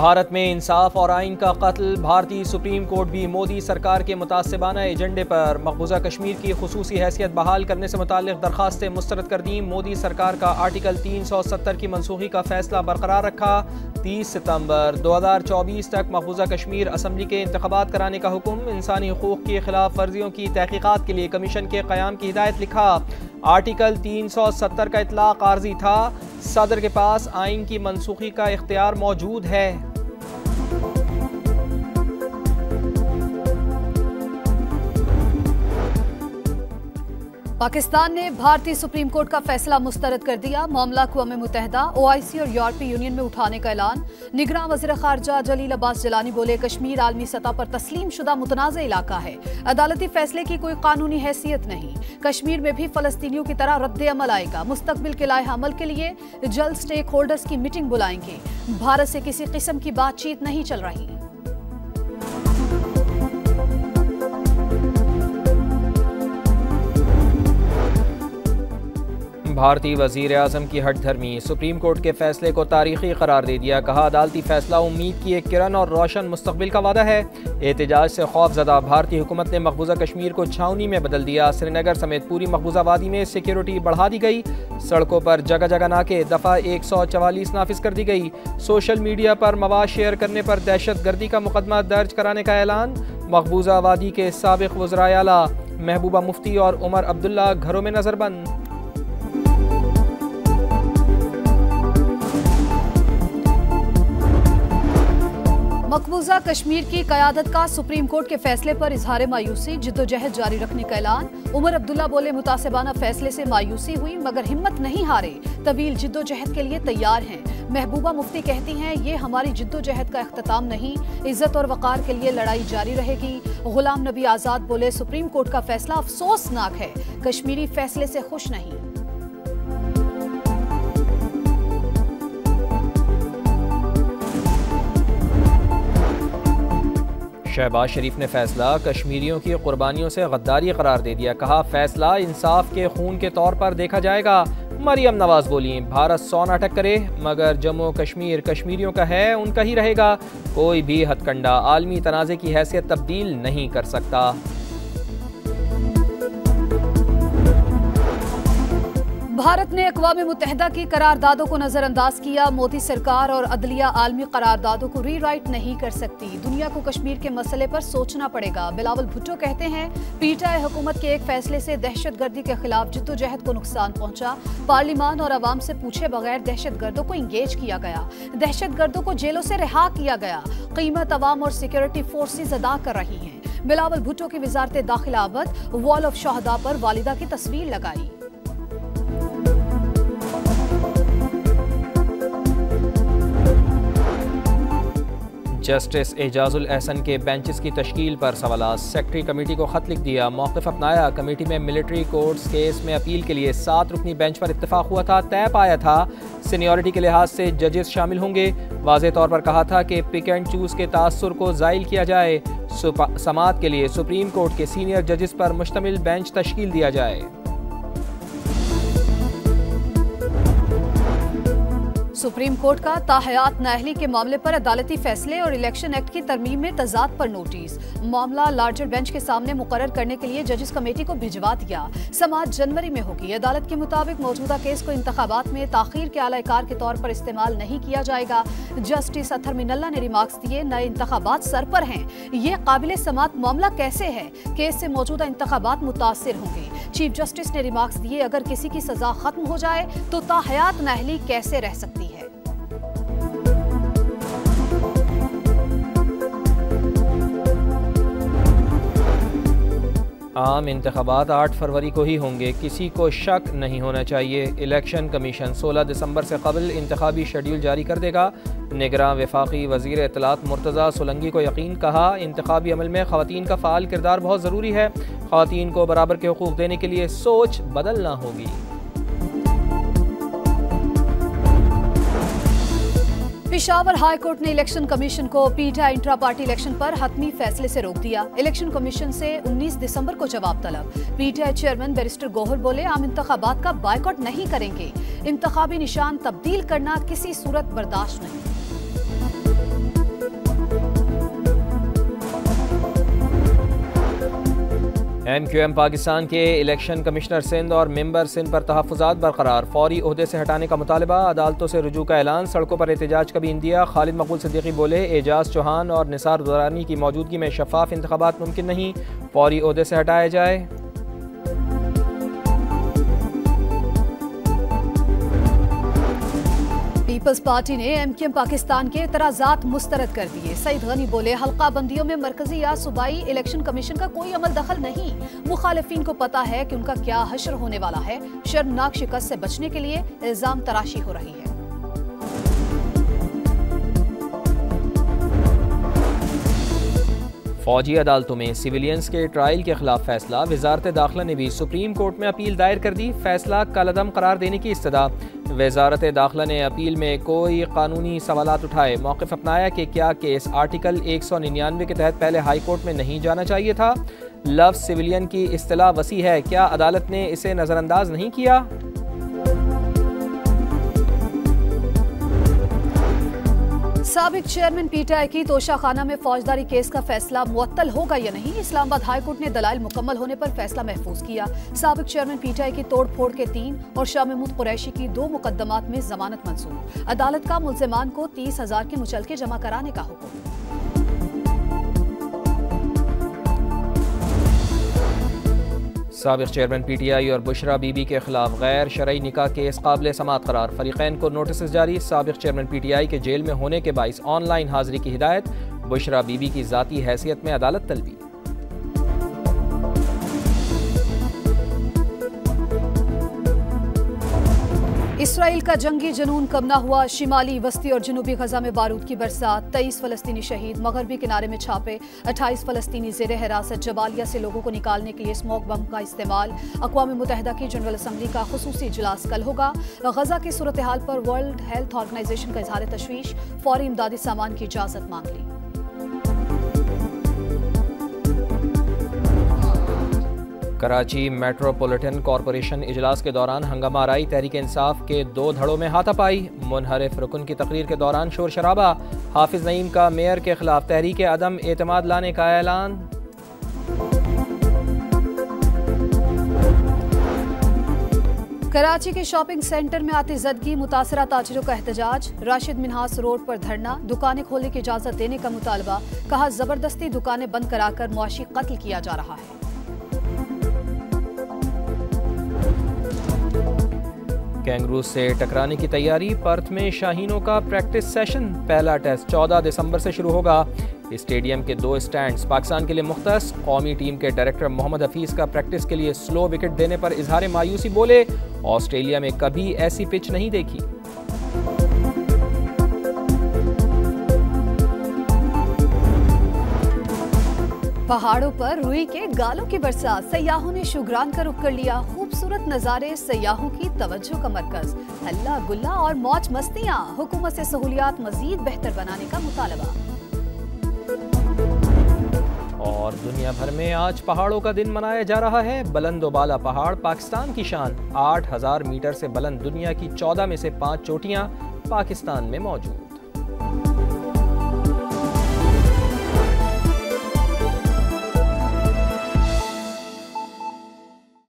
भारत में इंसाफ और आइन का कत्ल, भारतीय सुप्रीम कोर्ट भी मोदी सरकार के मुतासिबाना एजेंडे पर मकबूजा कश्मीर की खुसूसी हैसियत बहाल करने से मुताल्लिक दरखास्तें मुस्तरद कर दी। मोदी सरकार का आर्टिकल 370 की मनसूखी का फैसला बरकरार रखा। 30 सितंबर 2024 तक मकबूजा कश्मीर असम्बली के इंतखाबात कराने का हुक्म। इंसानी हुकूक की खिलाफ वर्जियों की तहकीकात के लिए कमीशन के क़याम की हिदायत। लिखा, आर्टिकल 370 का इतलाक आर्जी था, सदर के पास आइन की मनसूखी का इख्तियार मौजूद है। पाकिस्तान ने भारतीय सुप्रीम कोर्ट का फैसला मुस्तरद कर दिया। मामला अक़वाम मुत्तहिदा, OIC और यूरोपीय यूनियन में उठाने का ऐलान। निगरान वज़ीर ख़ारजा जलील अब्बास जलानी बोले, कश्मीर आलमी सतह पर तस्लीम शुदा मुतनाज़ इलाका है, अदालती फैसले की कोई कानूनी हैसियत नहीं। कश्मीर में भी फ़लस्तीनियों की तरह रद्द अमल आएगा। मुस्तक़बिल के लाए अमल के लिए जल्द स्टेक होल्डर्स की मीटिंग बुलाएंगे। भारत से किसी किस्म की बातचीत नहीं चल रही। भारतीय वज़ीर आज़म की हठधर्मी, सुप्रीम कोर्ट के फैसले को तारीखी करार दे दिया। कहा, अदालती फैसला उम्मीद की एक किरण और रोशन मुस्तक़बिल का वादा है। एहतजाज से खौफज़दा भारतीय हुकूमत ने मकबूजा कश्मीर को छावनी में बदल दिया। श्रीनगर समेत पूरी मकबूजा वादी में सिक्योरिटी बढ़ा दी गई। सड़कों पर जगह जगह नाके, दफ़ा 144 नाफिज कर दी गई। सोशल मीडिया पर मवाद शेयर करने पर दहशत गर्दी का मुकदमा दर्ज कराने का ऐलान। मकबूजा वादी के साबिक़ वज़राए आला महबूबा मुफ्ती और उमर अब्दुल्ला घरों में नज़रबंद। मकबूजा कश्मीर की क़यादत का सुप्रीम कोर्ट के फैसले पर इजहार मायूसी, जिद्दोजहद जारी रखने का ऐलान। उमर अब्दुल्ला बोले, मुतासिबाना फैसले से मायूसी हुई मगर हिम्मत नहीं हारे, तवील जिद्दोजहद के लिए तैयार हैं। महबूबा मुफ्ती कहती हैं, ये हमारी जिद्दोजहद का इख्तिताम नहीं, इज्जत और वक़ार के लिए लड़ाई जारी रहेगी। गुलाम नबी आज़ाद बोले, सुप्रीम कोर्ट का फैसला अफसोसनाक है, कश्मीरी फैसले से खुश नहीं। शहबाज शरीफ ने फैसला कश्मीरियों की कुर्बानियों से गद्दारी करार दे दिया। कहा, फैसला इंसाफ के खून के तौर पर देखा जाएगा। मरियम नवाज बोली, भारत 100 नाटक करे मगर जम्मू कश्मीर कश्मीरियों का है, उनका ही रहेगा। कोई भी हथकंडा आलमी तनाज़े की हैसियत तब्दील नहीं कर सकता। भारत ने अक़वाम मुत्तहिदा की करारदादों को नज़रअंदाज किया। मोदी सरकार और अदलिया आलमी करारदादों को रीराइट नहीं कर सकती। दुनिया को कश्मीर के मसले पर सोचना पड़ेगा। बिलावल भुट्टो कहते हैं, पीटीआई हुकूमत के एक फैसले से दहशत गर्दी के खिलाफ जिद्दोजहद को नुकसान पहुंचा। पार्लिमान और अवाम से पूछे बगैर दहशत गर्दों को इंगेज किया गया, दहशत गर्दों को जेलों से रिहा किया गया। कीमत अवाम और सिक्योरिटी फोर्सेज अदा कर रही हैं। बिलावल भुट्टो की वजारत दाखिला अबद वॉल ऑफ शहदा पर वालिदा की तस्वीर लगाई। जस्टिस एजाजुल एहसन के बेंचेस की तश्कील पर सवालात। सेक्रेटरी कमेटी को खत लिख दिया, मौक़िफ़ अपनाया। कमेटी में मिलिट्री कोर्ट्स केस में अपील के लिए 7 रुकनी बेंच पर इत्तेफाक हुआ था, तय पाया था। सीनियरिटी के लिहाज से जजेस शामिल होंगे। वाज़ेह तौर पर कहा था कि पिक एंड चूज़ के तासुर को ज़ाइल किया जाए। समाअत के लिए सुप्रीम कोर्ट के सीनियर जजेस पर मुश्तमिल बेंच तश्कील दिया जाए। सुप्रीम कोर्ट का ताहयात नाअहली के मामले पर अदालती फैसले और इलेक्शन एक्ट की तरमीम में तजाद पर नोटिस। मामला लार्जर बेंच के सामने मुकर्रर करने के लिए जजेस कमेटी को भिजवा दिया। समाअत जनवरी में होगी। अदालत के मुताबिक मौजूदा केस को इंतखाबात में ताखीर के आला-ए-कार के तौर पर इस्तेमाल नहीं किया जाएगा। जस्टिस अतहर मिनल्ला ने रिमार्क्स दिए, नए इंतखाबात सर पर हैं, ये काबिल समाअत मामला कैसे है? केस से मौजूदा इंतखाबात मुतासिर होंगे। चीफ जस्टिस ने रिमार्क्स दिए, अगर किसी की सजा खत्म हो जाए तो ताहयात नाअहली कैसे रह सकती है? आम इंतखाबात 8 फरवरी को ही होंगे, किसी को शक नहीं होना चाहिए। इलेक्शन कमीशन 16 दिसंबर से कबल इंतखाबी शेड्यूल जारी कर देगा। निगरान वफाकी वज़ीर इत्तलात मुर्तज़ा सोलंकी को यकीन। कहा, इंतखाबी अमल में ख़वातीन का फ़ाल किरदार बहुत ज़रूरी है। ख़वातीन को बराबर के हुकूक़ देने के लिए सोच बदलना होगी। पेशावर हाई कोर्ट ने इलेक्शन कमीशन को पीटीआई इंट्रा पार्टी इलेक्शन पर हतमी फैसले से रोक दिया। इलेक्शन कमीशन से 19 दिसंबर को जवाब तलब। पीटीआई चेयरमैन बैरिस्टर गोहर बोले, आम इंतखाबात का बायकॉट नहीं करेंगे। इंतखाबी निशान तब्दील करना किसी सूरत बर्दाश्त नहीं। MQM पाकिस्तान के इलेक्शन कमिश्नर सिंध और मेंबर सिंध पर तहफ़्फ़ुज़ात बरकरार, फौरी ओहदे से हटाने का मुतालबा, अदालतों से रुजू का ऐलान, सड़कों पर एहतजाज का भी इंदिया। खालिद मकबूल सिद्दीकी बोले, एजाज चौहान और निसार दुरानी की मौजूदगी में शफाफ इंतखाबात मुमकिन नहीं, फौरी ओहदे से हटाया जाए। पीपल्स पार्टी ने MQM पाकिस्तान के एतराज़ात मुस्तरद कर दिए। सईद गनी बोले, हल्का बंदियों में मरकजी या सूबाई इलेक्शन कमीशन का कोई अमल दखल नहीं, मुखालिफिन को पता है कि उनका क्या हश्र होने वाला है। शर्मनाक शिकस्त से बचने के लिए इल्जाम तराशी हो रही है। फौजी अदालतों में सिविलियंस के ट्रायल के खिलाफ फैसला, वजारत दाखिला ने भी सुप्रीम कोर्ट में अपील दायर कर दी, फैसला कलअदम करार देने की इस्तदा। वजारत दाखिला ने अपील में कोई कानूनी सवालात उठाए, मौक़िफ़ अपनाया कि क्या केस आर्टिकल 199 के तहत पहले हाई कोर्ट में नहीं जाना चाहिए था। लफ्ज़ सिविलियन की इस्तिलाह वसी है, क्या अदालत ने इसे नज़रअंदाज नहीं किया। साबिक चेयरमैन PTI की तोशाखाना में फौजदारी केस का फैसला मुअत्तल होगा या नहीं, इस्लामाबाद हाई कोर्ट ने दलाइल मुकम्मल होने पर फैसला महफूज किया। साबिक चेयरमैन PTI की तोड़ फोड़ के 3 और शाह महमूद कुरैशी की 2 मुकदमात में जमानत मंजूर, अदालत का मुल्जिमान को 30,000 की मुचलके जमा कराने का हुक्म। साबिक चेयरमैन PTI और बुशरा बीबी के खिलाफ गैर शरई निकाह केस काबिल समाअत करार, फरीकैन को नोटिस जारी। साबिक चेयरमैन PTI के जेल में होने के बाइस ऑनलाइन हाजिरी की हिदायत, बुशरा बीबी की ज़ाती हैसियत में अदालत तलबी। इसराइल का जंगी जनून कम न हुआ, शिमाली वस्ती और जनूबी गजा में बारूद की बरसात, 23 फलस्तीनी शहीद, मगरबी किनारे में छापे, 28 फलस्तीनी ज़ेरे हिरासत, जबालिया से लोगों को निकालने के लिए स्मोक बम का इस्तेमाल। अक़वाम मुत्तहिदा की जनरल असम्बली का खुसूसी इजलास कल होगा। गजा की सूरत हाल पर वर्ल्ड हेल्थ ऑर्गेनाइजेशन का इजहार तशवीश, फौरी इमदादी सामान की इजाज़त मांग ली। कराची मेट्रोपॉलिटन कॉरपोरेशन इजलास के दौरान हंगामा आराई, तहरीक इंसाफ के 2 धड़ों में हाथापाई, मुनहरिफ रुकन की तकरीर के दौरान शोर शराबा, हाफिज नईम का मेयर के खिलाफ तहरीक अदम एतमाद लाने का ऐलान। कराची के शॉपिंग सेंटर में आतिशज़दगी, मुतासरा ताजिरों का एहतजाज, राशिद मिन्हास रोड पर धरना, दुकानें खोलने की इजाज़त देने का मुतालबा, कहा जबरदस्ती दुकानें बंद कराकर मुआशी कत्ल किया जा रहा है। कैंगरू से टकराने की तैयारी, पर्थ में शाहीनों का प्रैक्टिस सेशन, पहला टेस्ट 14 दिसंबर से शुरू होगा। स्टेडियम के 2 स्टैंड्स पाकिस्तान के लिए मुख्तस, कौमी टीम के डायरेक्टर मोहम्मद हफीज का प्रैक्टिस के लिए स्लो विकेट देने पर इजहार मायूसी, बोले ऑस्ट्रेलिया में कभी ऐसी पिच नहीं देखी। पहाड़ों पर रुई के गालों की बरसात, सयाहों ने शुगरान का रुख कर लिया, खूबसूरत नज़ारे सयाहों की तवज्जो का मरकज, हल्ला गुल्ला और मौज मस्तियां, हुकूमत से सहूलियात मजीद बेहतर बनाने का मुतालबा। और दुनिया भर में आज पहाड़ों का दिन मनाया जा रहा है। बुलंदोबाला पहाड़ पाकिस्तान की शान, 8000 मीटर से बुलंद दुनिया की 14 में से 5 चोटियां पाकिस्तान में मौजूद।